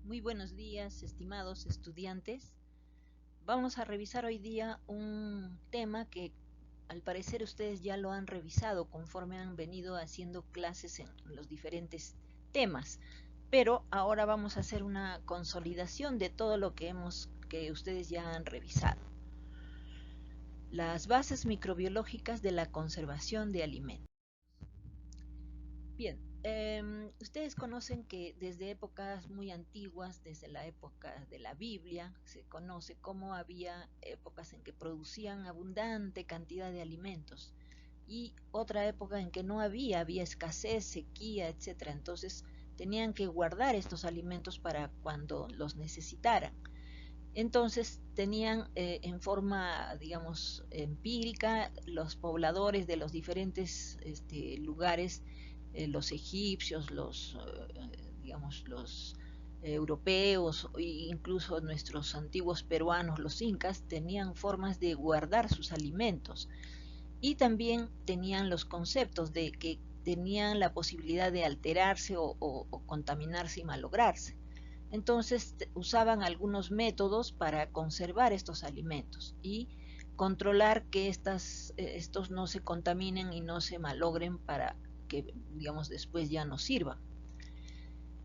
Muy buenos días, estimados estudiantes. Vamos a revisar hoy día un tema que al parecer ustedes ya lo han revisado conforme han venido haciendo clases en los diferentes temas, pero ahora vamos a hacer una consolidación de todo lo que ustedes ya han revisado. Las bases microbiológicas de la conservación de alimentos. Bien, ustedes conocen que desde épocas muy antiguas, desde la época de la Biblia, se conoce cómo había épocas en que producían abundante cantidad de alimentos y otra época en que no había escasez, sequía, etcétera. Entonces tenían que guardar estos alimentos para cuando los necesitaran. Entonces tenían en forma, digamos, empírica los pobladores de los diferentes lugares, los egipcios, digamos, los europeos, e incluso nuestros antiguos peruanos, los incas, tenían formas de guardar sus alimentos y también tenían los conceptos de que tenían la posibilidad de alterarse o contaminarse y malograrse. Entonces usaban algunos métodos para conservar estos alimentos y controlar que estos no se contaminen y no se malogren para que, digamos, después ya no sirvan.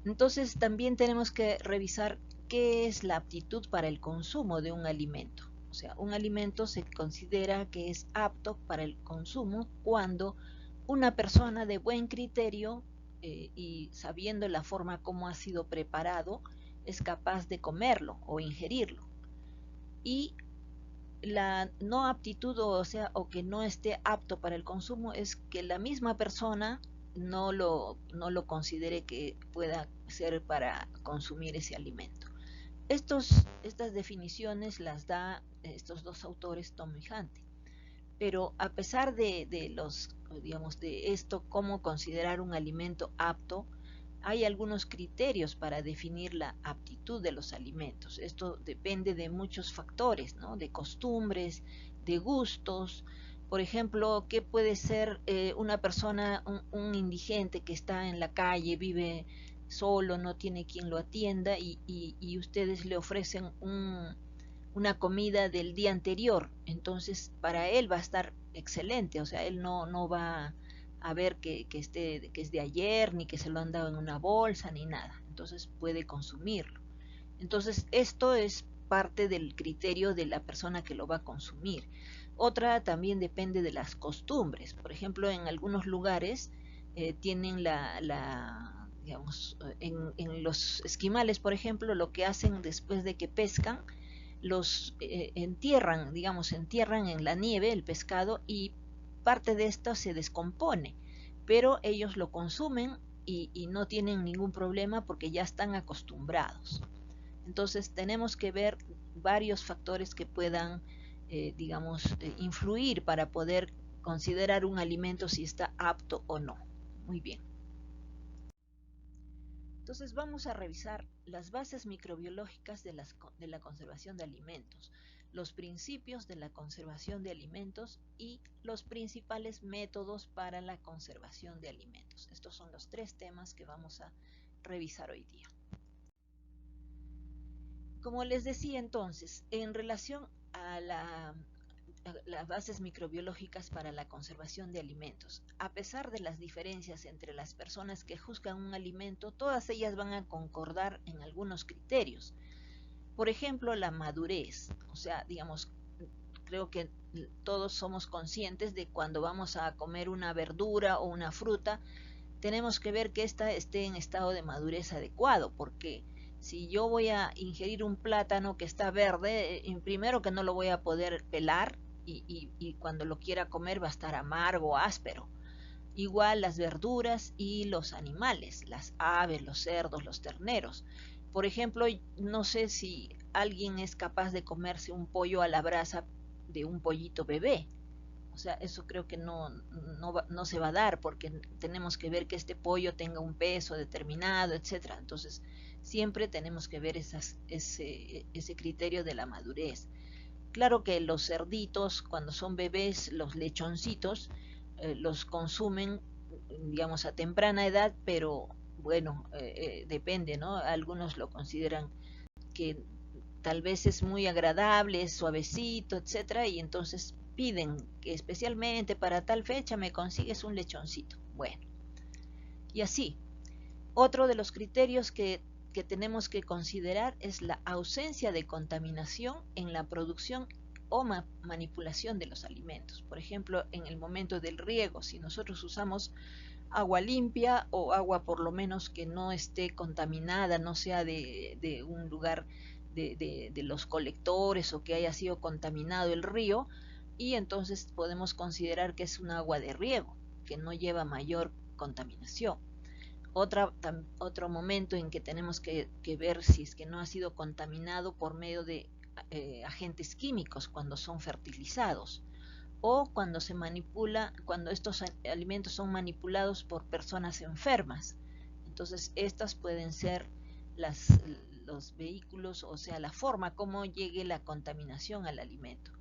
Entonces también tenemos que revisar qué es la aptitud para el consumo de un alimento. O sea, un alimento se considera que es apto para el consumo cuando una persona de buen criterio y sabiendo la forma como ha sido preparado, es capaz de comerlo o ingerirlo. Y la no aptitud, o sea, o que no esté apto para el consumo, es que la misma persona no lo considere que pueda ser para consumir ese alimento. Estas definiciones las da estos dos autores, Tom y Hunt. Pero a pesar de los, digamos, de esto, cómo considerar un alimento apto, hay algunos criterios para definir la aptitud de los alimentos. Esto depende de muchos factores, ¿no? De costumbres, de gustos. Por ejemplo, ¿qué puede ser una persona, un indigente que está en la calle, vive solo, no tiene quien lo atienda y ustedes le ofrecen una comida del día anterior? Entonces, para él va a estar excelente, o sea, él no va a ver que es de ayer, ni que se lo han dado en una bolsa, ni nada. Entonces puede consumirlo. Entonces, esto es parte del criterio de la persona que lo va a consumir. Otra también depende de las costumbres. Por ejemplo, en algunos lugares tienen digamos, en los esquimales, por ejemplo, lo que hacen después de que pescan, los entierran, digamos, entierran en la nieve el pescado y parte de esto se descompone, pero ellos lo consumen y no tienen ningún problema porque ya están acostumbrados. Entonces tenemos que ver varios factores que puedan, digamos, influir para poder considerar un alimento si está apto o no. Muy bien. Entonces vamos a revisar las bases microbiológicas de la conservación de alimentos, los principios de la conservación de alimentos y los principales métodos para la conservación de alimentos. Estos son los tres temas que vamos a revisar hoy día. Como les decía entonces, en relación a las bases microbiológicas para la conservación de alimentos. A pesar de las diferencias entre las personas que juzgan un alimento, todas ellas van a concordar en algunos criterios. Por ejemplo, la madurez. O sea, digamos, creo que todos somos conscientes de cuando vamos a comer una verdura o una fruta, tenemos que ver que ésta esté en estado de madurez adecuado, porque si yo voy a ingerir un plátano que está verde, primero que no lo voy a poder pelar y cuando lo quiera comer va a estar amargo, áspero. Igual las verduras y los animales, las aves, los cerdos, los terneros. Por ejemplo, no sé si alguien es capaz de comerse un pollo a la brasa de un pollito bebé. O sea, eso creo que no se va a dar porque tenemos que ver que este pollo tenga un peso determinado, etcétera. Entonces, siempre tenemos que ver ese criterio de la madurez. Claro que los cerditos, cuando son bebés, los lechoncitos, los consumen, digamos, a temprana edad, pero bueno, depende, ¿no? Algunos lo consideran que tal vez es muy agradable, es suavecito, etcétera, y entonces piden que especialmente para tal fecha me consigues un lechoncito. Bueno, y así. Otro de los criterios que tenemos que considerar es la ausencia de contaminación en la producción o manipulación de los alimentos. Por ejemplo, en el momento del riego, si nosotros usamos agua limpia o agua por lo menos que no esté contaminada, no sea de un lugar de los colectores o que haya sido contaminado el río, y entonces podemos considerar que es un agua de riego, que no lleva mayor contaminación. Otro momento en que tenemos que ver si es que no ha sido contaminado por medio de agentes químicos cuando son fertilizados, o cuando se manipula, cuando estos alimentos son manipulados por personas enfermas. Entonces, estas pueden ser las, los vehículos, o sea, la forma como llegue la contaminación al alimento.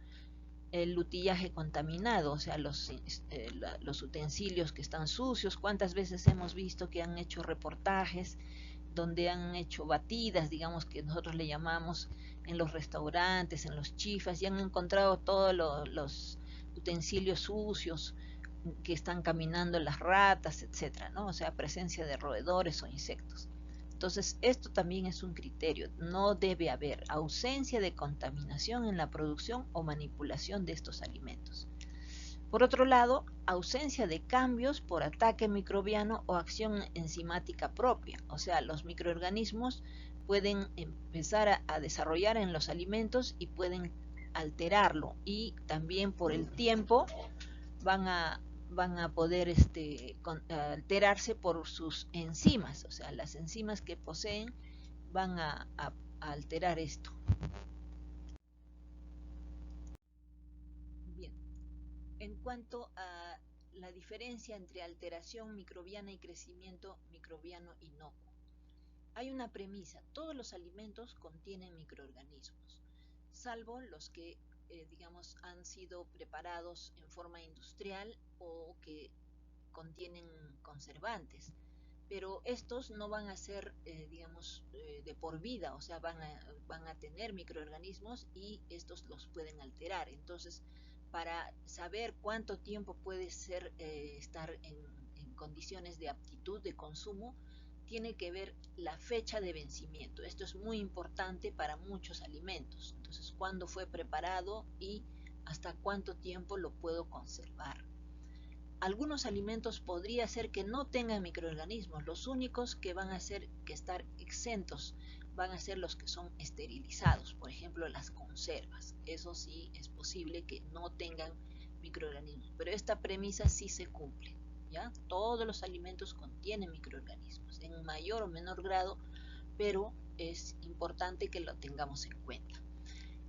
El utillaje contaminado, o sea, los utensilios que están sucios. ¿Cuántas veces hemos visto que han hecho reportajes donde han hecho batidas, digamos que nosotros le llamamos, en los restaurantes, en los chifas, y han encontrado todos los utensilios sucios que están caminando las ratas, etcétera, ¿no? O sea, presencia de roedores o insectos. Entonces, esto también es un criterio. No debe haber ausencia de contaminación en la producción o manipulación de estos alimentos. Por otro lado, ausencia de cambios por ataque microbiano o acción enzimática propia. O sea, los microorganismos pueden empezar a desarrollar en los alimentos y pueden alterarlo, y también por el tiempo van a, van a poder alterarse por sus enzimas, o sea, las enzimas que poseen van a alterar esto. Bien, en cuanto a la diferencia entre alteración microbiana y crecimiento microbiano inocuo, hay una premisa: todos los alimentos contienen microorganismos, salvo los que digamos han sido preparados en forma industrial o que contienen conservantes, pero estos no van a ser, digamos, de por vida, o sea, van a tener microorganismos y estos los pueden alterar. Entonces, para saber cuánto tiempo puede ser estar en condiciones de aptitud de consumo, tiene que ver la fecha de vencimiento. Esto es muy importante para muchos alimentos. Entonces, cuándo fue preparado y hasta cuánto tiempo lo puedo conservar. Algunos alimentos podría ser que no tengan microorganismos. Los únicos que van a ser que estar exentos van a ser los que son esterilizados, por ejemplo las conservas. Eso sí es posible que no tengan microorganismos, pero esta premisa sí se cumple, ¿ya? Todos los alimentos contienen microorganismos en mayor o menor grado, pero es importante que lo tengamos en cuenta.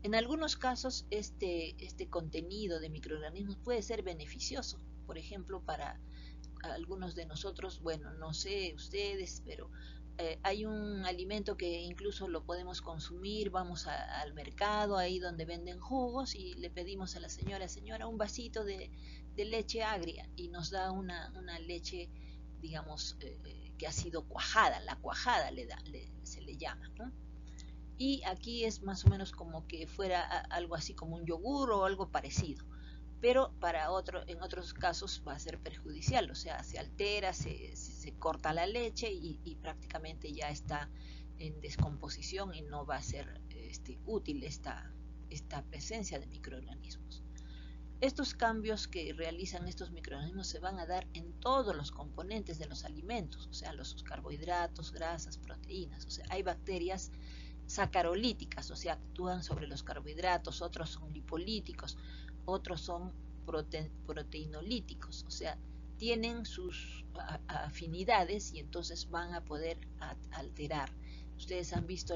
En algunos casos este contenido de microorganismos puede ser beneficioso. Por ejemplo, para algunos de nosotros, bueno, no sé ustedes, pero hay un alimento que incluso lo podemos consumir. Vamos al mercado, ahí donde venden jugos, y le pedimos a la señora: señora, un vasito de leche agria, y nos da una leche, digamos, que ha sido cuajada. La cuajada se le llama, ¿no? Y aquí es más o menos como que fuera algo así como un yogur o algo parecido, pero en otros casos va a ser perjudicial, o sea, se altera, se corta la leche y prácticamente ya está en descomposición y no va a ser útil esta presencia de microorganismos. Estos cambios que realizan estos microorganismos se van a dar en todos los componentes de los alimentos, o sea, los carbohidratos, grasas, proteínas. O sea, hay bacterias sacarolíticas, o sea, actúan sobre los carbohidratos. Otros son lipolíticos, otros son proteinolíticos, o sea, tienen sus afinidades y entonces van a poder alterar. Ustedes han visto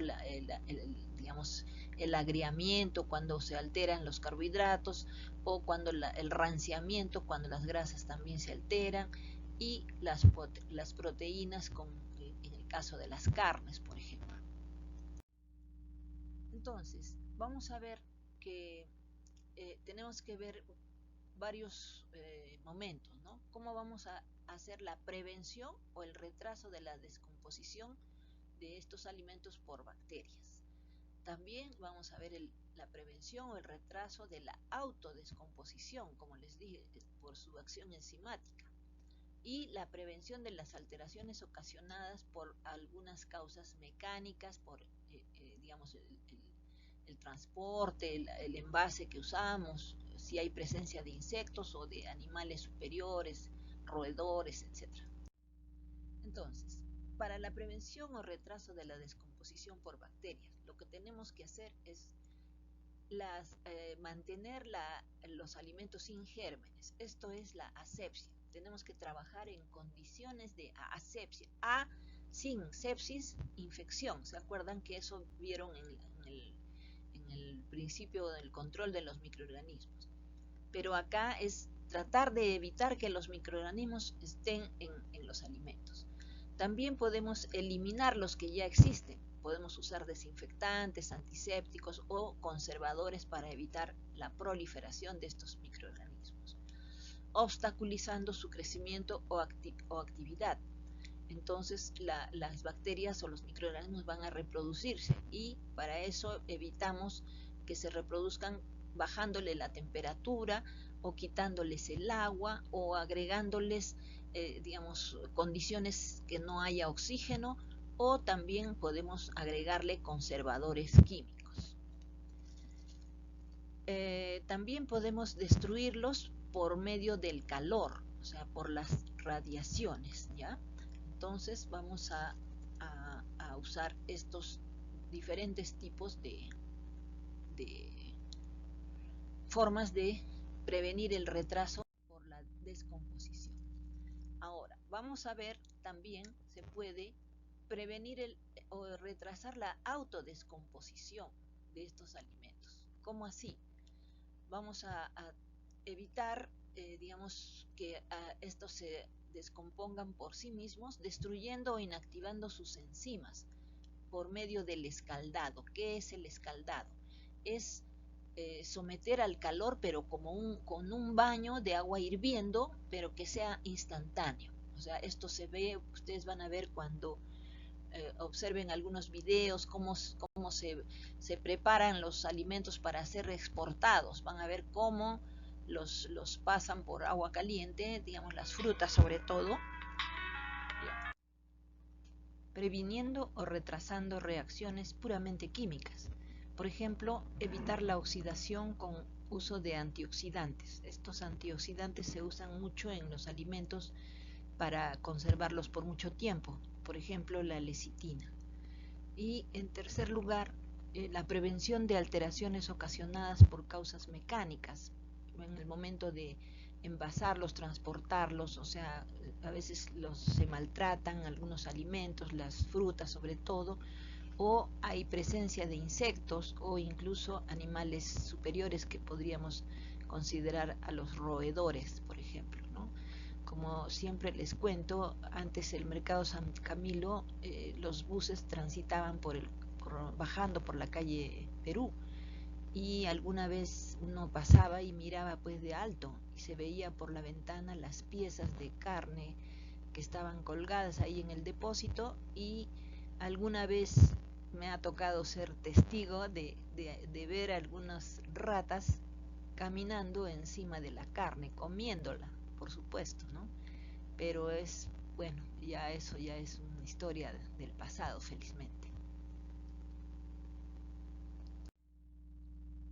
digamos, el agriamiento cuando se alteran los carbohidratos, o cuando el ranciamiento, cuando las grasas también se alteran, y las proteínas en el caso de las carnes, por ejemplo. Entonces, vamos a ver que tenemos que ver varios momentos, ¿no? ¿Cómo vamos a hacer la prevención o el retraso de la descomposición de estos alimentos por bacterias. También vamos a ver la prevención o el retraso de la autodescomposición, como les dije, por su acción enzimática, y la prevención de las alteraciones ocasionadas por algunas causas mecánicas, por digamos el transporte, el envase que usamos, si hay presencia de insectos o de animales superiores, roedores, etc. Entonces, para la prevención o retraso de la descomposición por bacterias, lo que tenemos que hacer es mantener los alimentos sin gérmenes. Esto es la asepsia. Tenemos que trabajar en condiciones de asepsia. Sin sepsis, infección. ¿Se acuerdan que eso vieron en el principio del control de los microorganismos? Pero acá es tratar de evitar que los microorganismos estén en los alimentos. También podemos eliminar los que ya existen. Podemos usar desinfectantes, antisépticos o conservadores para evitar la proliferación de estos microorganismos, obstaculizando su crecimiento o actividad. Entonces las bacterias o los microorganismos van a reproducirse y para eso evitamos que se reproduzcan bajándole la temperatura o quitándoles el agua o agregándoles digamos, condiciones que no haya oxígeno, o también podemos agregarle conservadores químicos. También podemos destruirlos por medio del calor, o sea, por las radiaciones, ¿ya? Entonces vamos a usar estos diferentes tipos de formas de prevenir el retraso por la descomposición. Ahora, vamos a ver también se puede prevenir o retrasar la autodescomposición de estos alimentos. ¿Cómo así? Vamos a evitar, digamos, que estos se descompongan por sí mismos, destruyendo o inactivando sus enzimas por medio del escaldado. ¿Qué es el escaldado? Es someter al calor, pero con un baño de agua hirviendo, pero que sea instantáneo. O sea, esto se ve, ustedes van a ver cuando observen algunos videos, cómo se preparan los alimentos para ser exportados. Van a ver cómo los pasan por agua caliente, digamos las frutas sobre todo, previniendo o retrasando reacciones puramente químicas. Por ejemplo, evitar la oxidación con uso de antioxidantes. Estos antioxidantes se usan mucho en los alimentos para conservarlos por mucho tiempo. Por ejemplo, la lecitina. Y en tercer lugar, la prevención de alteraciones ocasionadas por causas mecánicas. En el momento de envasarlos, transportarlos, o sea, a veces se maltratan algunos alimentos, las frutas sobre todo, o hay presencia de insectos o incluso animales superiores que podríamos considerar a los roedores, por ejemplo, ¿no? Como siempre les cuento, antes el mercado San Camilo, los buses transitaban bajando por la calle Perú, y alguna vez uno pasaba y miraba pues de alto y se veía por la ventana las piezas de carne que estaban colgadas ahí en el depósito, y alguna vez me ha tocado ser testigo de ver algunas ratas caminando encima de la carne, comiéndola, por supuesto, ¿no? Pero bueno, eso ya es una historia del pasado, felizmente.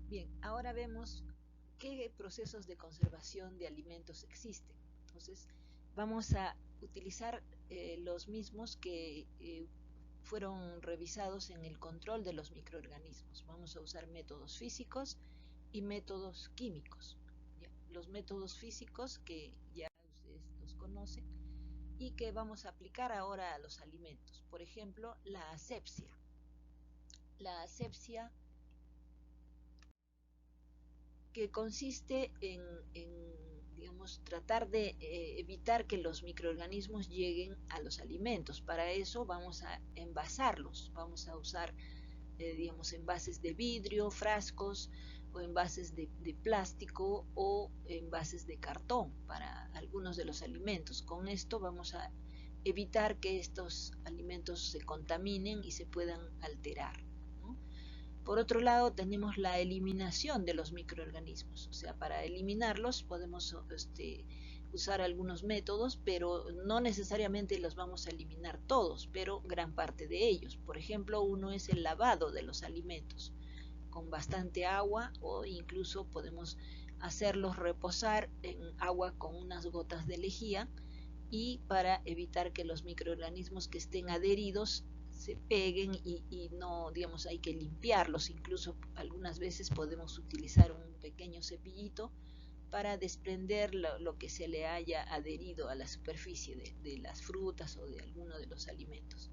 Bien, ahora vemos qué procesos de conservación de alimentos existen. Entonces, vamos a utilizar los mismos que fueron revisados en el control de los microorganismos. Vamos a usar métodos físicos y métodos químicos. ¿Ya? Los métodos físicos, que ya ustedes los conocen y que vamos a aplicar ahora a los alimentos. Por ejemplo, la asepsia. La asepsia, que consiste en digamos, tratar de evitar que los microorganismos lleguen a los alimentos. Para eso vamos a envasarlos, vamos a usar digamos, envases de vidrio, frascos o envases de plástico o envases de cartón para algunos de los alimentos. Con esto vamos a evitar que estos alimentos se contaminen y se puedan alterar, ¿no? Por otro lado, tenemos la eliminación de los microorganismos. O sea, para eliminarlos podemos usar algunos métodos, pero no necesariamente los vamos a eliminar todos, pero gran parte de ellos. Por ejemplo, uno es el lavado de los alimentos con bastante agua, o incluso podemos hacerlos reposar en agua con unas gotas de lejía, y para evitar que los microorganismos que estén adheridos se peguen y no, digamos, hay que limpiarlos. Incluso algunas veces podemos utilizar un pequeño cepillito para desprender lo que se le haya adherido a la superficie de las frutas o de alguno de los alimentos.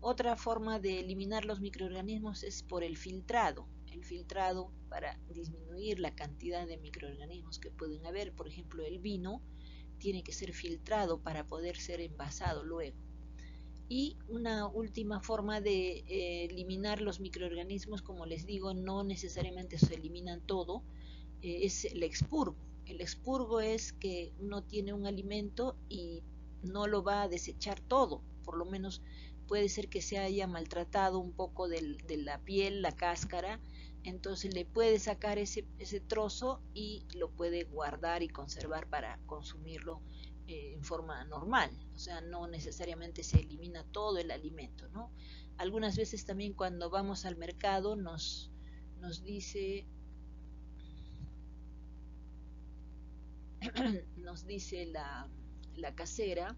Otra forma de eliminar los microorganismos es por el filtrado. El filtrado para disminuir la cantidad de microorganismos que pueden haber. Por ejemplo, el vino tiene que ser filtrado para poder ser envasado luego. Y una última forma de eliminar los microorganismos, como les digo, no necesariamente se eliminan todo, es el expurgo. El expurgo es que uno tiene un alimento y no lo va a desechar todo, por lo menos puede ser que se haya maltratado un poco de la piel, la cáscara, entonces le puede sacar ese trozo y lo puede guardar y conservar para consumirlo en forma normal. O sea, no necesariamente se elimina todo el alimento, ¿no? Algunas veces también cuando vamos al mercado nos dice nos dice la casera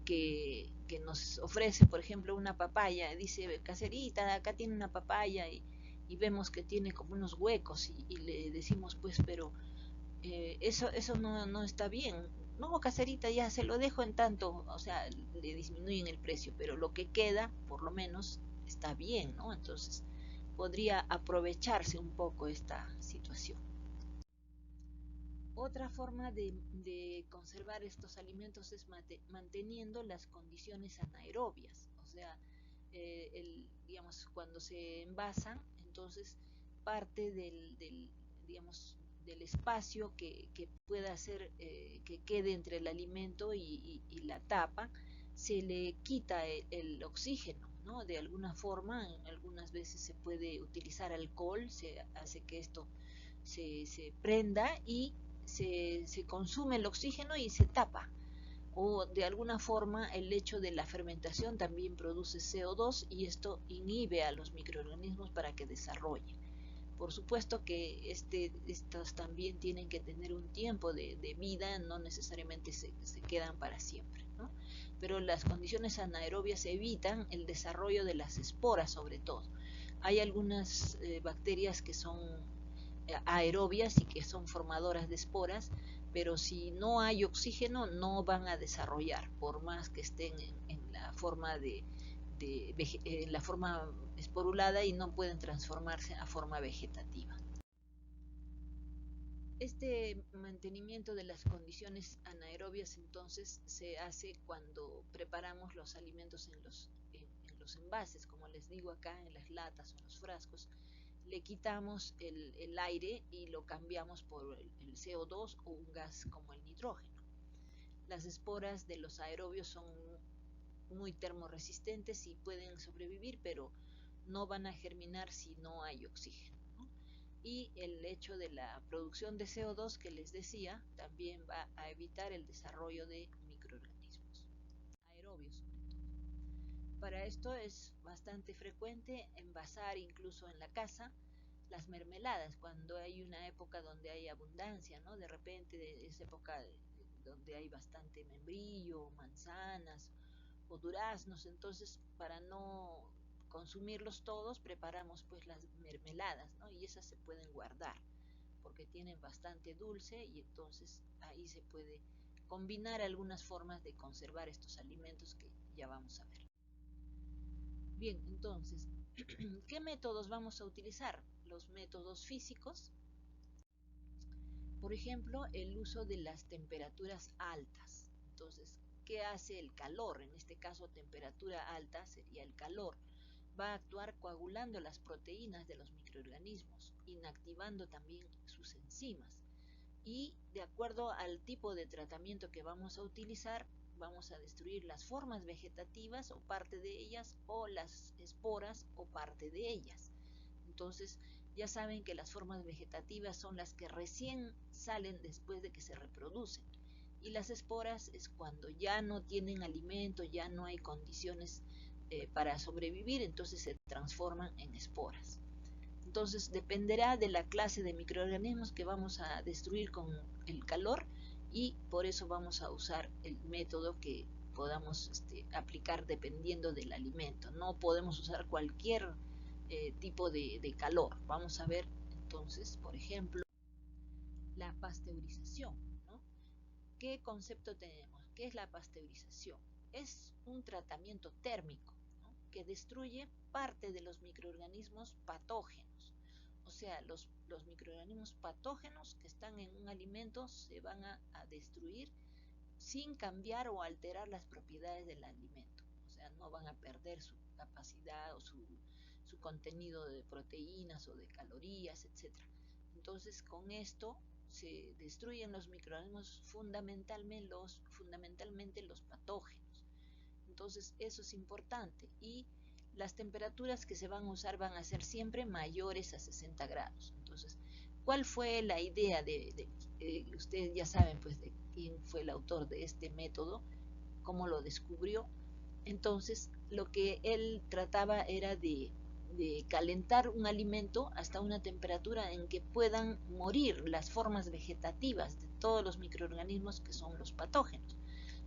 que nos ofrece, por ejemplo, una papaya. Dice: caserita, acá tiene una papaya, y vemos que tiene como unos huecos, y le decimos, pues, pero eso no está bien. No, caserita, ya se lo dejo en tanto. O sea, le disminuyen el precio, pero lo que queda, por lo menos, está bien, ¿no? Entonces, podría aprovecharse un poco esta situación. Otra forma de conservar estos alimentos es manteniendo las condiciones anaerobias. O sea, digamos, cuando se envasan, entonces parte digamos, del espacio que pueda hacer que quede entre el alimento y la tapa, se le quita el oxígeno, ¿no? De alguna forma. Algunas veces se puede utilizar alcohol, se hace que esto se prenda y se consume el oxígeno y se tapa. O de alguna forma el hecho de la fermentación también produce CO2, y esto inhibe a los microorganismos para que desarrollen. Por supuesto que estos también tienen que tener un tiempo de vida, no necesariamente se quedan para siempre, ¿no? Pero las condiciones anaerobias evitan el desarrollo de las esporas, sobre todo. Hay algunas bacterias que son aerobias y que son formadoras de esporas, pero si no hay oxígeno no van a desarrollar, por más que estén en la forma en la forma esporulada, y no pueden transformarse a forma vegetativa. Este mantenimiento de las condiciones anaerobias entonces se hace cuando preparamos los alimentos en los envases, como les digo acá, en las latas o en los frascos. Le quitamos el aire y lo cambiamos por el CO2 o un gas como el nitrógeno. Las esporas de los aerobios son muy termoresistentes y pueden sobrevivir, pero no van a germinar si no hay oxígeno, ¿no? Y el hecho de la producción de CO2 que les decía también va a evitar el desarrollo de microorganismos aerobios, sobre todo. Para esto es bastante frecuente envasar incluso en la casa las mermeladas, cuando hay una época donde hay abundancia, ¿no? De repente es época donde hay bastante membrillo, manzanas o duraznos. Entonces, para no consumirlos todos, preparamos pues las mermeladas, ¿no? Y esas se pueden guardar porque tienen bastante dulce, y entonces ahí se puede combinar algunas formas de conservar estos alimentos que ya vamos a ver. Bien, entonces, ¿qué métodos vamos a utilizar? Los métodos físicos, por ejemplo, el uso de las temperaturas altas. Entonces, ¿qué hace el calor? En este caso, temperatura alta sería el calor. va a actuar coagulando las proteínas de los microorganismos, inactivando también sus enzimas. Y de acuerdo al tipo de tratamiento que vamos a utilizar, vamos a destruir las formas vegetativas o parte de ellas, o las esporas o parte de ellas. Entonces, ya saben que las formas vegetativas son las que recién salen después de que se reproducen. Y las esporas es cuando ya no tienen alimento, ya no hay condiciones para sobrevivir, entonces se transforman en esporas. Entonces dependerá de la clase de microorganismos que vamos a destruir con el calor, y por eso vamos a usar el método que podamos aplicar dependiendo del alimento. No podemos usar cualquier tipo de calor. Vamos a ver entonces, por ejemplo, la pasteurización, ¿no? ¿Qué concepto tenemos? ¿Qué es la pasteurización? Es un tratamiento térmico, ¿no?, que destruye parte de los microorganismos patógenos. O sea, los microorganismos patógenos que están en un alimento se van a destruir sin cambiar o alterar las propiedades del alimento. O sea, no van a perder su capacidad o su contenido de proteínas o de calorías, etc. Entonces, con esto se destruyen los microorganismos, fundamentalmente los patógenos. Entonces, eso es importante. Y las temperaturas que se van a usar van a ser siempre mayores a 60 grados. Entonces, ¿cuál fue la idea ustedes ya saben pues de quién fue el autor de este método, cómo lo descubrió? Entonces, lo que él trataba era de calentar un alimento hasta una temperatura en que puedan morir las formas vegetativas de todos los microorganismos que son los patógenos.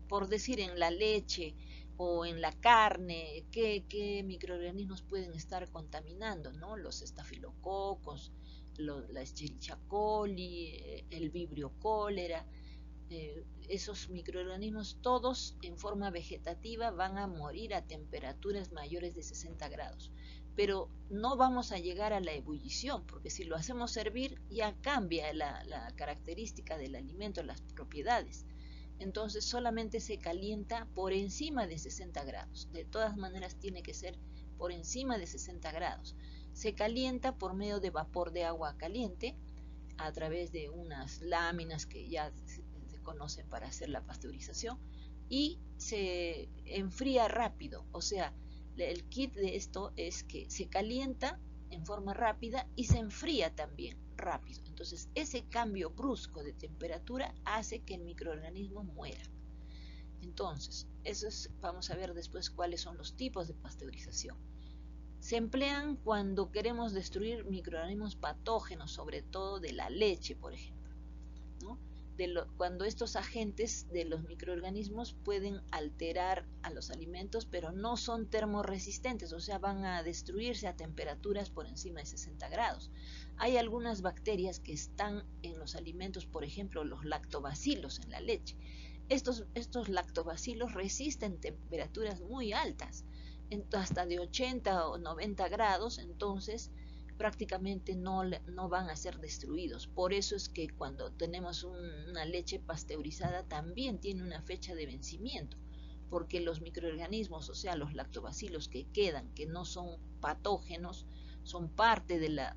Por decir, en la leche o en la carne, ¿qué microorganismos pueden estar contaminando, ¿no? Los estafilococos, la Escherichia coli, el Vibrio cólera. Esos microorganismos todos en forma vegetativa van a morir a temperaturas mayores de 60 grados. Pero no vamos a llegar a la ebullición, porque si lo hacemos hervir ya cambia la característica del alimento, las propiedades. Entonces solamente se calienta por encima de 60 grados. De todas maneras tiene que ser por encima de 60 grados. Se calienta por medio de vapor de agua caliente a través de unas láminas que ya se conocen para hacer la pasteurización, y se enfría rápido. O sea, el kit de esto es que se calienta en forma rápida y se enfría también rápido. Entonces, ese cambio brusco de temperatura hace que el microorganismo muera. Entonces, vamos a ver después cuáles son los tipos de pasteurización. Se emplean cuando queremos destruir microorganismos patógenos, sobre todo de la leche, por ejemplo, ¿no? Cuando estos agentes de los microorganismos pueden alterar a los alimentos, pero no son termorresistentes, o sea, van a destruirse a temperaturas por encima de 60 grados. Hay algunas bacterias que están en los alimentos, por ejemplo, los lactobacilos en la leche. Estos lactobacilos resisten temperaturas muy altas, hasta de 80 o 90 grados, entonces prácticamente no van a ser destruidos. Por eso es que cuando tenemos una leche pasteurizada también tiene una fecha de vencimiento, porque los microorganismos, o sea, los lactobacilos que quedan, que no son patógenos, son parte de la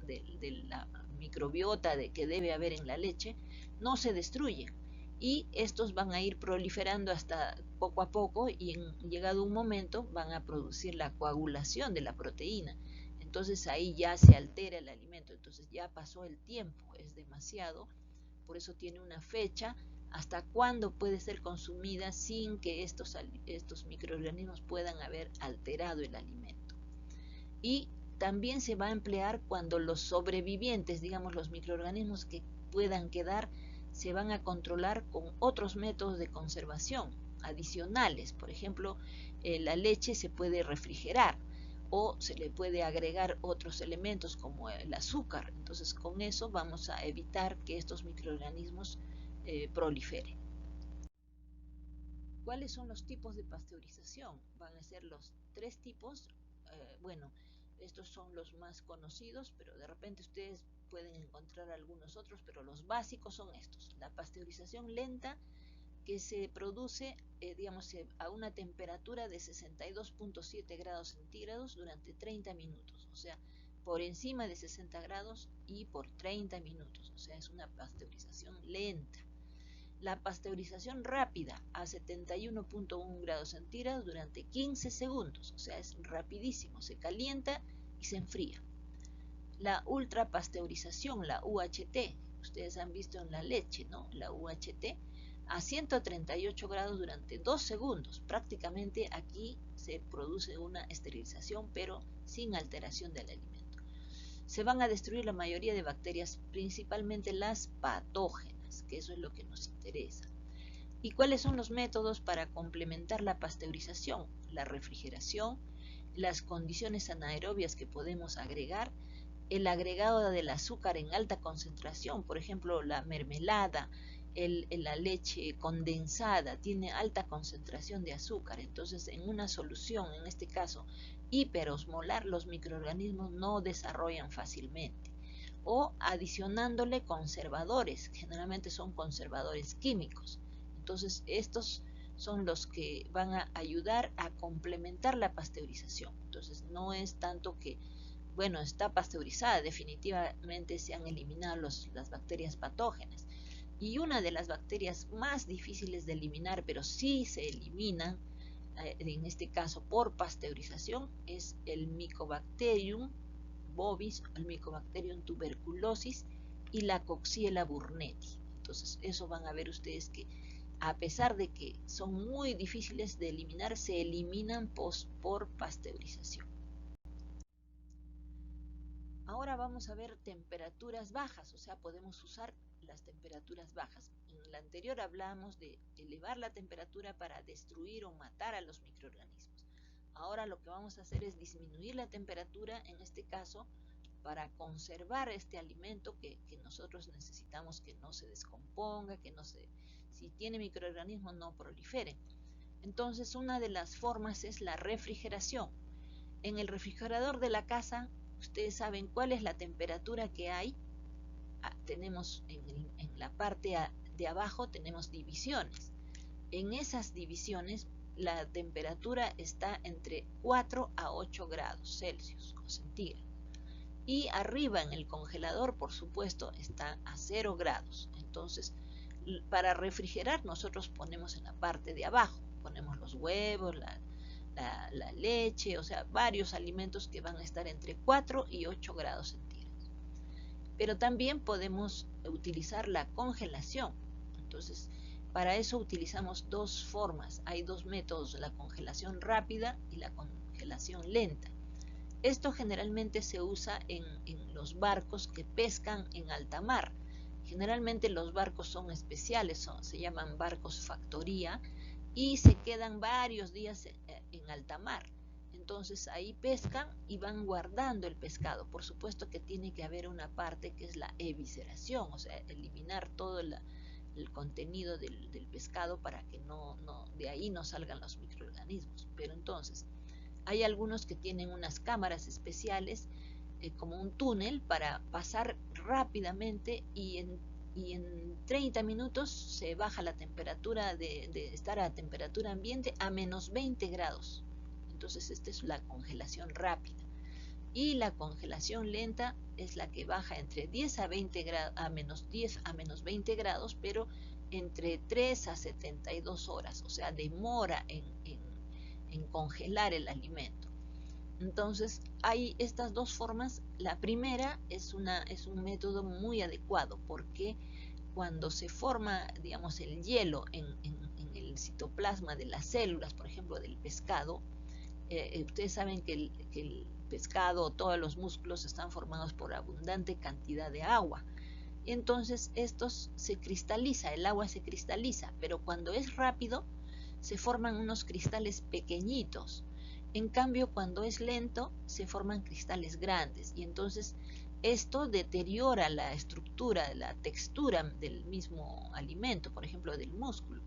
microbiota que debe haber en la leche, no se destruyen. Y estos van a ir proliferando hasta poco a poco, y llegado un momento van a producir la coagulación de la proteína. Entonces ahí ya se altera el alimento, entonces ya pasó el tiempo, es demasiado, por eso tiene una fecha hasta cuándo puede ser consumida sin que estos microorganismos puedan haber alterado el alimento. Y también se va a emplear cuando los sobrevivientes, digamos los microorganismos que puedan quedar, se van a controlar con otros métodos de conservación adicionales. Por ejemplo, la leche se puede refrigerar, o se le puede agregar otros elementos como el azúcar. Entonces, con eso vamos a evitar que estos microorganismos proliferen. ¿Cuáles son los tipos de pasteurización? Van a ser los 3 tipos. Bueno, estos son los más conocidos, pero de repente ustedes pueden encontrar algunos otros, pero los básicos son estos. La pasteurización lenta, que se produce, digamos, a una temperatura de 62.7 grados centígrados durante 30 minutos, o sea, por encima de 60 grados y por 30 minutos, o sea, es una pasteurización lenta. La pasteurización rápida a 71.1 grados centígrados durante 15 segundos, o sea, es rapidísimo, se calienta y se enfría. La ultrapasteurización, la UHT, ustedes han visto en la leche, ¿no? La UHT, a 138 grados durante 2 segundos. Prácticamente aquí se produce una esterilización, pero sin alteración del alimento. Se van a destruir la mayoría de bacterias, principalmente las patógenas, que eso es lo que nos interesa. ¿Y cuáles son los métodos para complementar la pasteurización? La refrigeración, las condiciones anaerobias que podemos agregar, el agregado del azúcar en alta concentración, por ejemplo, la mermelada, la leche condensada tiene alta concentración de azúcar, entonces en una solución, en este caso hiperosmolar, los microorganismos no desarrollan fácilmente. O adicionándole conservadores, generalmente son conservadores químicos. Entonces estos son los que van a ayudar a complementar la pasteurización. Entonces no es tanto que, bueno, está pasteurizada, definitivamente se han eliminado las bacterias patógenas. Y una de las bacterias más difíciles de eliminar, pero sí se eliminan, en este caso por pasteurización, es el Mycobacterium bovis, el Mycobacterium tuberculosis y la Coxiella burnetii. Entonces, eso van a ver ustedes que a pesar de que son muy difíciles de eliminar, se eliminan por pasteurización. Ahora vamos a ver temperaturas bajas, o sea, podemos usar las temperaturas bajas. En la anterior hablamos de elevar la temperatura para destruir o matar a los microorganismos. Ahora lo que vamos a hacer es disminuir la temperatura, en este caso, para conservar este alimento que nosotros necesitamos que no se descomponga, que no se, si tiene microorganismos no prolifere. Entonces, una de las formas es la refrigeración. En el refrigerador de la casa, ustedes saben cuál es la temperatura que hay. Tenemos en la parte de abajo tenemos divisiones. En esas divisiones la temperatura está entre 4 a 8 grados Celsius o centígrados. Y arriba en el congelador, por supuesto, está a 0 grados. Entonces, para refrigerar nosotros ponemos en la parte de abajo, ponemos los huevos, la leche, o sea, varios alimentos que van a estar entre 4 y 8 grados centígrados. Pero también podemos utilizar la congelación. Entonces, para eso utilizamos dos formas. Hay dos métodos, la congelación rápida y la congelación lenta. Esto generalmente se usa en los barcos que pescan en alta mar. Generalmente los barcos son especiales, se llaman barcos factoría, y se quedan varios días en alta mar. Entonces ahí pescan y van guardando el pescado. Por supuesto que tiene que haber una parte que es la evisceración, o sea, eliminar todo el contenido del pescado para que de ahí no salgan los microorganismos. Pero entonces, hay algunos que tienen unas cámaras especiales, como un túnel, para pasar rápidamente y en 30 minutos se baja la temperatura de estar a temperatura ambiente a menos 20 grados. Entonces esta es la congelación rápida. Y la congelación lenta es la que baja entre 10 a 20 grados, a menos 10 a menos 20 grados, pero entre 3 a 72 horas, o sea, demora en congelar el alimento. Entonces hay estas dos formas. La primera es un método muy adecuado porque cuando se forma, digamos, el hielo en el citoplasma de las células, por ejemplo, del pescado, ustedes saben que el pescado, todos los músculos están formados por abundante cantidad de agua. Entonces estos se cristaliza, el agua se cristaliza, pero cuando es rápido se forman unos cristales pequeñitos. En cambio, cuando es lento, se forman cristales grandes y entonces esto deteriora la estructura, la textura del mismo alimento, por ejemplo, del músculo.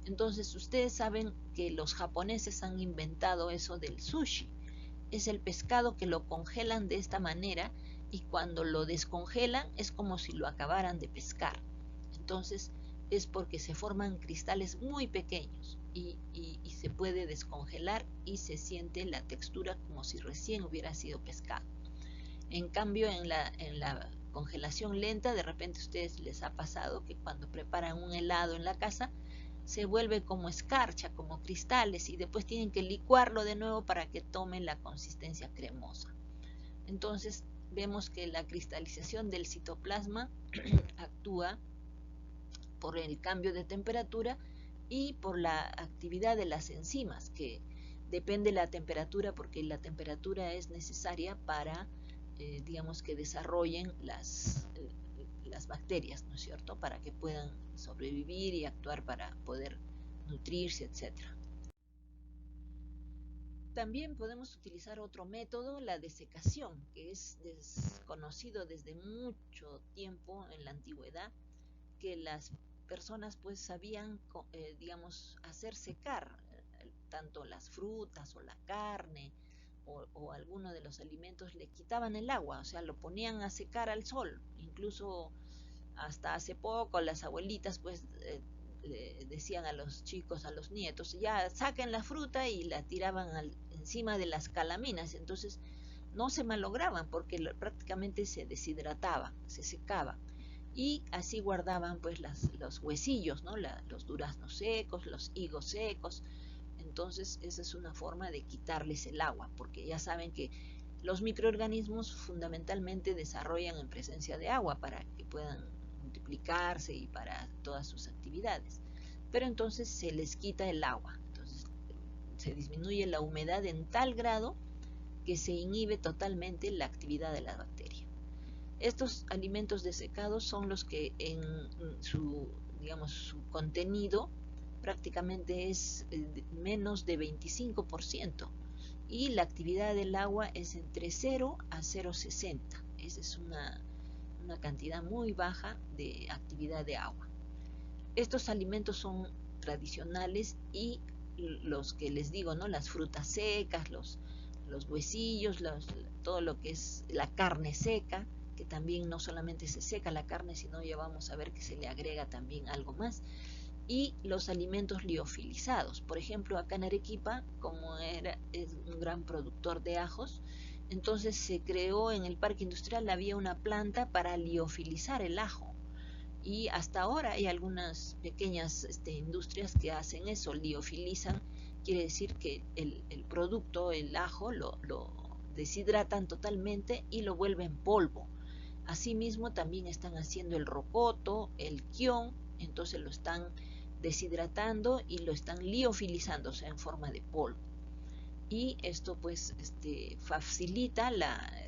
Entonces, ustedes saben que los japoneses han inventado eso del sushi. Es el pescado que lo congelan de esta manera y cuando lo descongelan es como si lo acabaran de pescar. Entonces, es porque se forman cristales muy pequeños y se puede descongelar y se siente la textura como si recién hubiera sido pescado. En cambio, en la congelación lenta, de repente a ustedes les ha pasado que cuando preparan un helado en la casa, se vuelve como escarcha, como cristales, y después tienen que licuarlo de nuevo para que tome la consistencia cremosa. Entonces, vemos que la cristalización del citoplasma actúa por el cambio de temperatura y por la actividad de las enzimas, que depende de la temperatura, porque la temperatura es necesaria para, digamos, que desarrollen las bacterias, ¿no es cierto?, para que puedan sobrevivir y actuar para poder nutrirse, etcétera. También podemos utilizar otro método, la desecación, que es desconocido desde mucho tiempo en la antigüedad, que las personas pues sabían, digamos, hacer secar tanto las frutas o la carne o alguno de los alimentos, le quitaban el agua, o sea, lo ponían a secar al sol. Incluso hasta hace poco las abuelitas pues le decían a los chicos, a los nietos, ya saquen la fruta y la tiraban encima de las calaminas. Entonces no se malograban porque prácticamente se deshidrataba, se secaba, y así guardaban pues los huesillos, ¿no? Los duraznos secos, los higos secos. Entonces esa es una forma de quitarles el agua, porque ya saben que los microorganismos fundamentalmente desarrollan en presencia de agua para que puedan multiplicarse y para todas sus actividades. Pero entonces se les quita el agua, entonces se disminuye la humedad en tal grado que se inhibe totalmente la actividad de la bacteria. Estos alimentos desecados son los que en su, digamos, su contenido prácticamente es menos de 25%, y la actividad del agua es entre 0 a 0,60. Esa es una cantidad muy baja de actividad de agua. Estos alimentos son tradicionales, y los que les digo, ¿no? Las frutas secas, los huesillos, todo lo que es la carne seca, que también no solamente se seca la carne, sino ya vamos a ver que se le agrega también algo más, y los alimentos liofilizados. Por ejemplo, acá en Arequipa, como es un gran productor de ajos, entonces se creó en el parque industrial, había una planta para liofilizar el ajo. Y hasta ahora hay algunas pequeñas industrias que hacen eso, liofilizan, quiere decir que el producto, el ajo, lo deshidratan totalmente y lo vuelven polvo. Asimismo también están haciendo el rocoto, el quión, entonces lo están deshidratando y lo están liofilizando, o sea, en forma de polvo. Y esto pues facilita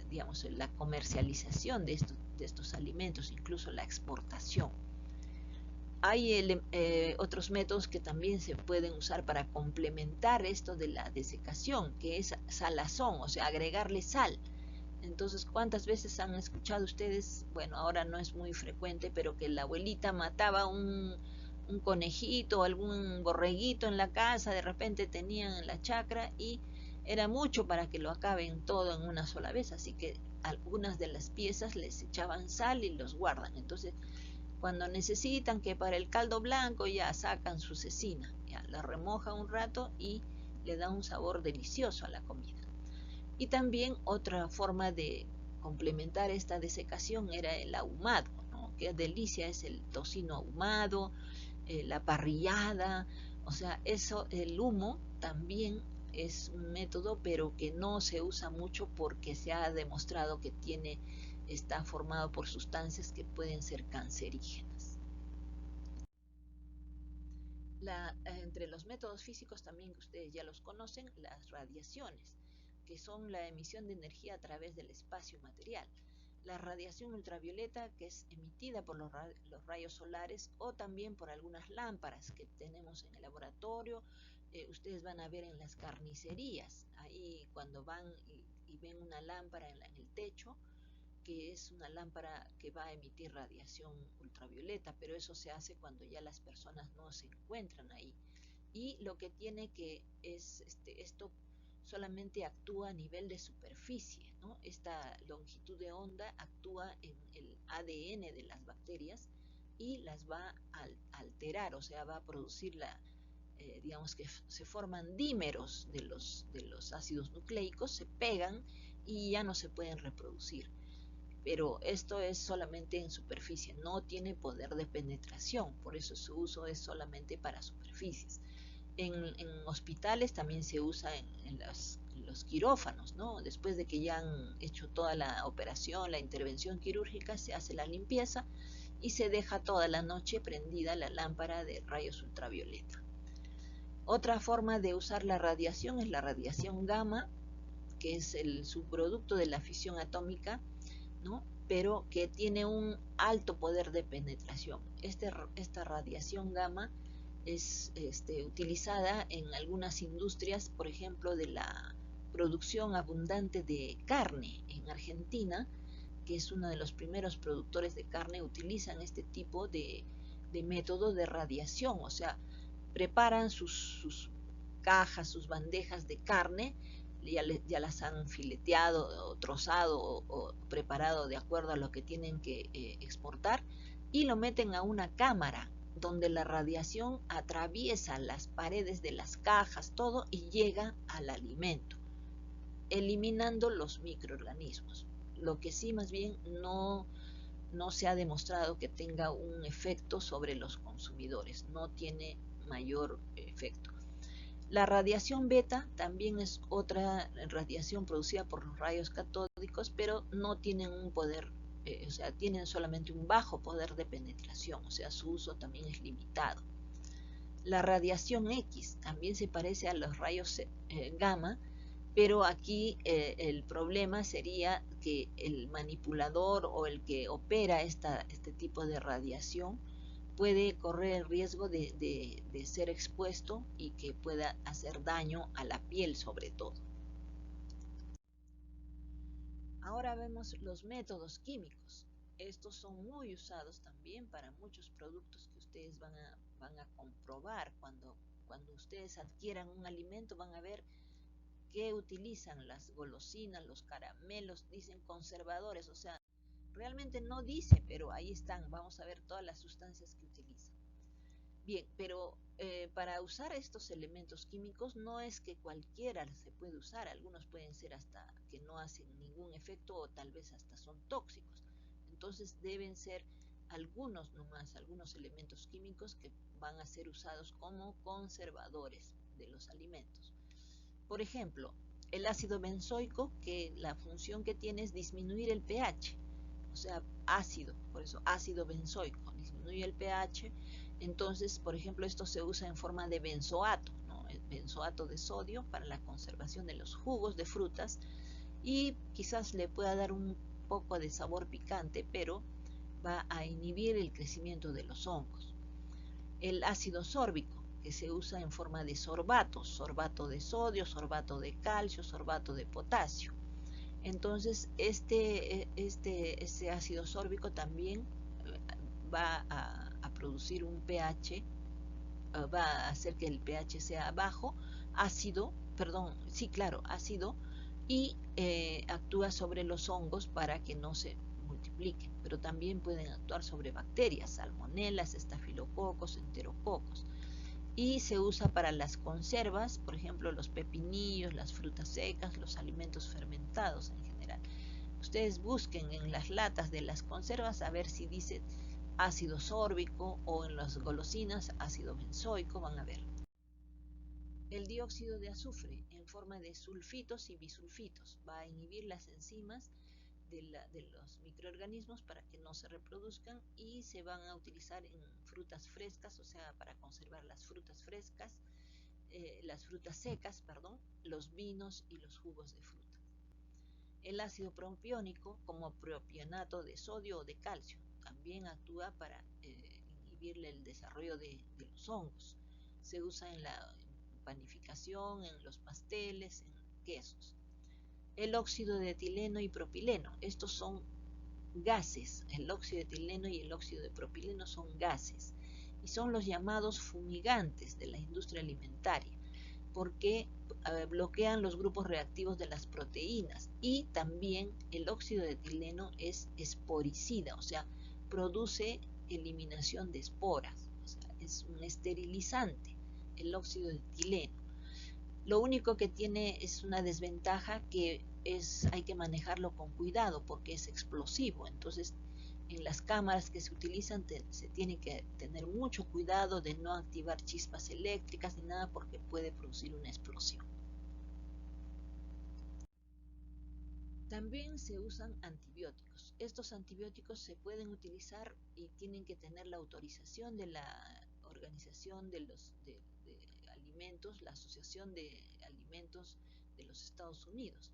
digamos, la comercialización de estos alimentos, incluso la exportación. Hay otros métodos que también se pueden usar para complementar esto de la desecación, que es salazón, o sea, agregarle sal. Entonces, ¿cuántas veces han escuchado ustedes? Bueno, ahora no es muy frecuente, pero que la abuelita mataba un conejito o algún borreguito en la casa, de repente tenían en la chacra, y era mucho para que lo acaben todo en una sola vez, así que algunas de las piezas les echaban sal y los guardan. Entonces, cuando necesitan que para el caldo blanco, ya sacan su cecina, ya la remoja un rato y le da un sabor delicioso a la comida. Y también otra forma de complementar esta desecación era el ahumado, ¿no? Qué delicia es el tocino ahumado, la parrillada, o sea, eso, el humo también es un método, pero que no se usa mucho porque se ha demostrado que está formado por sustancias que pueden ser cancerígenas. Entre los métodos físicos también, que ustedes ya los conocen, las radiaciones, que son la emisión de energía a través del espacio material. La radiación ultravioleta, que es emitida por los rayos solares, o también por algunas lámparas que tenemos en el laboratorio. Ustedes van a ver en las carnicerías, ahí cuando van y ven una lámpara en el techo, que es una lámpara que va a emitir radiación ultravioleta, pero eso se hace cuando ya las personas no se encuentran ahí. Y lo que tiene que es, esto solamente actúa a nivel de superficie, ¿no? Esta longitud de onda actúa en el ADN de las bacterias, y las va a alterar, o sea, va a producir digamos que se forman dímeros de los ácidos nucleicos, se pegan y ya no se pueden reproducir. Pero esto es solamente en superficie, no tiene poder de penetración, por eso su uso es solamente para superficies. En hospitales también se usa en los quirófanos, ¿no? Después de que ya han hecho toda la operación, la intervención quirúrgica, se hace la limpieza y se deja toda la noche prendida la lámpara de rayos ultravioleta. Otra forma de usar la radiación es la radiación gamma, que es el subproducto de la fisión atómica, ¿no? Pero que tiene un alto poder de penetración. Esta radiación gamma es utilizada en algunas industrias, por ejemplo, de la producción abundante de carne en Argentina, que es uno de los primeros productores de carne, utilizan este tipo de método de radiación, o sea, preparan sus cajas, sus bandejas de carne, ya las han fileteado o trozado o preparado de acuerdo a lo que tienen que exportar y lo meten a una cámara donde la radiación atraviesa las paredes de las cajas, todo, y llega al alimento, eliminando los microorganismos. Lo que sí más bien no se ha demostrado que tenga un efecto sobre los consumidores, no tiene mayor efecto. La radiación beta también es otra radiación producida por los rayos catódicos, pero no tienen un poder, o sea, tienen solamente un bajo poder de penetración, o sea, su uso también es limitado. La radiación X también se parece a los rayos gamma, pero aquí el problema sería que el manipulador o el que opera este tipo de radiación puede correr el riesgo de ser expuesto y que pueda hacer daño a la piel sobre todo. Ahora vemos los métodos químicos. Estos son muy usados también para muchos productos que ustedes van a comprobar. Cuando ustedes adquieran un alimento van a ver que utilizan las golosinas, los caramelos, dicen conservadores, o sea, realmente no dice, pero ahí están, vamos a ver todas las sustancias que utilizan. Bien, pero para usar estos elementos químicos no es que cualquiera se puede usar, algunos pueden ser hasta que no hacen ningún efecto o tal vez hasta son tóxicos. Entonces deben ser algunos nomás, algunos elementos químicos que van a ser usados como conservadores de los alimentos. Por ejemplo, el ácido benzoico, que la función que tiene es disminuir el pH, o sea, ácido, por eso ácido benzoico, disminuye el pH. Entonces, por ejemplo, esto se usa en forma de benzoato, ¿no? El benzoato de sodio para la conservación de los jugos de frutas y quizás le pueda dar un poco de sabor picante, pero va a inhibir el crecimiento de los hongos. El ácido sórbico, que se usa en forma de sorbatos, sorbato de sodio, sorbato de calcio, sorbato de potasio. Entonces, este ácido sórbico también va a producir un pH, va a hacer que el pH sea bajo, ácido, perdón, sí, claro, ácido, y actúa sobre los hongos para que no se multipliquen, pero también pueden actuar sobre bacterias, salmonelas, estafilococos, enterococos. Y se usa para las conservas, por ejemplo, los pepinillos, las frutas secas, los alimentos fermentados en general. Ustedes busquen en las latas de las conservas a ver si dice ácido sórbico o en las golosinas ácido benzoico, van a ver. El dióxido de azufre en forma de sulfitos y bisulfitos va a inhibir las enzimas de los microorganismos para que no se reproduzcan y se van a utilizar en frutas frescas, o sea, para conservar las frutas frescas, las frutas secas, perdón, los vinos y los jugos de fruta. El ácido propiónico como propionato de sodio o de calcio también actúa para inhibir el desarrollo de los hongos. Se usa en la panificación, en los pasteles, en quesos. El óxido de etileno y propileno, estos son gases. El óxido de etileno y el óxido de propileno son gases y son los llamados fumigantes de la industria alimentaria porque bloquean los grupos reactivos de las proteínas y también el óxido de etileno es esporicida, o sea, produce eliminación de esporas, o sea, es un esterilizante, el óxido de etileno. Lo único que tiene es una desventaja que hay que manejarlo con cuidado porque es explosivo. Entonces, en las cámaras que se utilizan se tiene que tener mucho cuidado de no activar chispas eléctricas ni nada porque puede producir una explosión. También se usan antibióticos. Estos antibióticos se pueden utilizar y tienen que tener la autorización de la Organización de Alimentos, la Asociación de Alimentos de los Estados Unidos.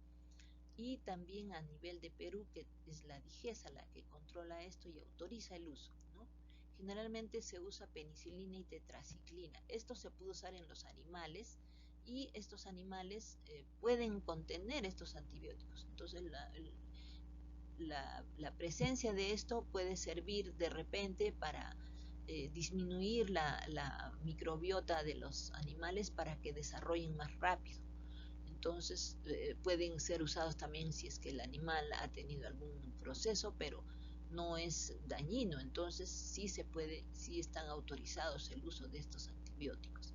Y también a nivel de Perú, que es la DIGESA la que controla esto y autoriza el uso, ¿no? Generalmente se usa penicilina y tetraciclina. Esto se puede usar en los animales y estos animales pueden contener estos antibióticos. Entonces la presencia de esto puede servir de repente para disminuir la microbiota de los animales para que desarrollen más rápido. Entonces pueden ser usados también si es que el animal ha tenido algún proceso, pero no es dañino. Entonces sí se puede, sí están autorizados el uso de estos antibióticos.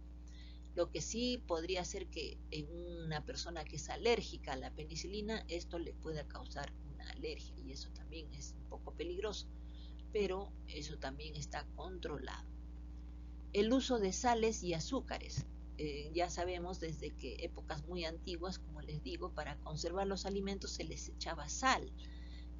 Lo que sí podría ser que en una persona que es alérgica a la penicilina, esto le pueda causar una alergia y eso también es un poco peligroso, pero eso también está controlado. El uso de sales y azúcares. Ya sabemos desde que épocas muy antiguas, como les digo, para conservar los alimentos se les echaba sal.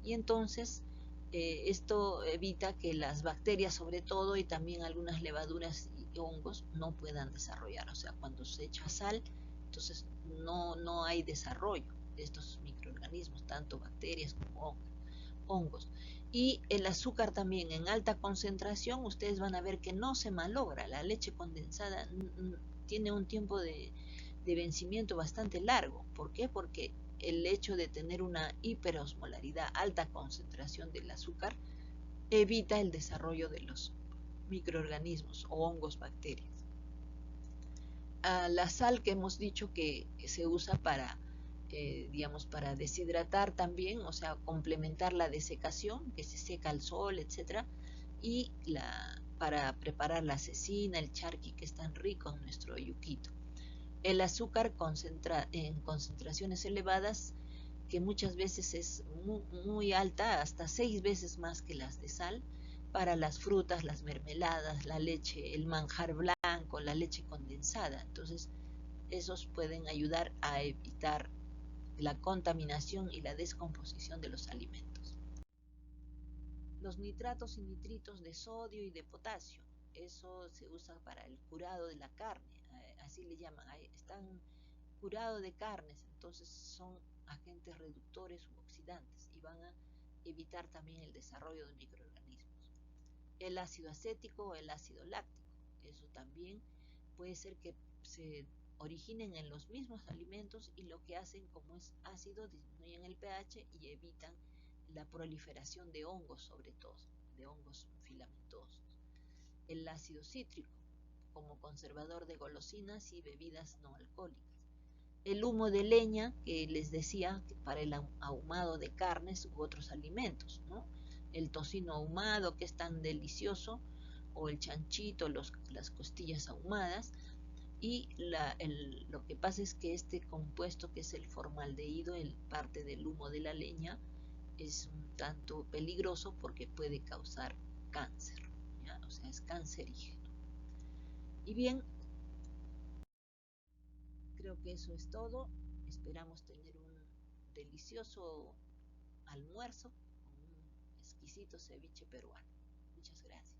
Y entonces esto evita que las bacterias sobre todo y también algunas levaduras y hongos no puedan desarrollar. O sea, cuando se echa sal, entonces no hay desarrollo de estos microorganismos, tanto bacterias como hongos. Y el azúcar también en alta concentración, ustedes van a ver que no se malogra. La leche condensada tiene un tiempo de vencimiento bastante largo. ¿Por qué? Porque el hecho de tener una hiperosmolaridad, alta concentración del azúcar, evita el desarrollo de los microorganismos o hongos, bacterias. La sal que hemos dicho que se usa para, digamos, para deshidratar también, o sea, complementar la desecación, que se seca al sol, etc. Y para preparar la cecina, el charqui, que es tan rico en nuestro yuquito. El azúcar en concentraciones elevadas, que muchas veces es muy alta, hasta 6 veces más que las de sal, para las frutas, las mermeladas, la leche, el manjar blanco, la leche condensada. Entonces, esos pueden ayudar a evitar la contaminación y la descomposición de los alimentos. Los nitratos y nitritos de sodio y de potasio, eso se usa para el curado de la carne, así le llaman, están curado de carnes, entonces son agentes reductores u oxidantes y van a evitar también el desarrollo de microorganismos. El ácido acético o el ácido láctico, eso también puede ser que se originen en los mismos alimentos y lo que hacen, como es ácido, disminuyen el pH y evitan la proliferación de hongos, sobre todo, de hongos filamentosos. El ácido cítrico, como conservador de golosinas y bebidas no alcohólicas. El humo de leña, que les decía, para el ahumado de carnes u otros alimentos, ¿no? El tocino ahumado, que es tan delicioso, o el chanchito, las costillas ahumadas. Y lo que pasa es que este compuesto, que es el formaldehído, parte del humo de la leña, es un tanto peligroso porque puede causar cáncer, ¿ya? O sea, es cancerígeno. Y bien, creo que eso es todo. Esperamos tener un delicioso almuerzo con un exquisito ceviche peruano. Muchas gracias.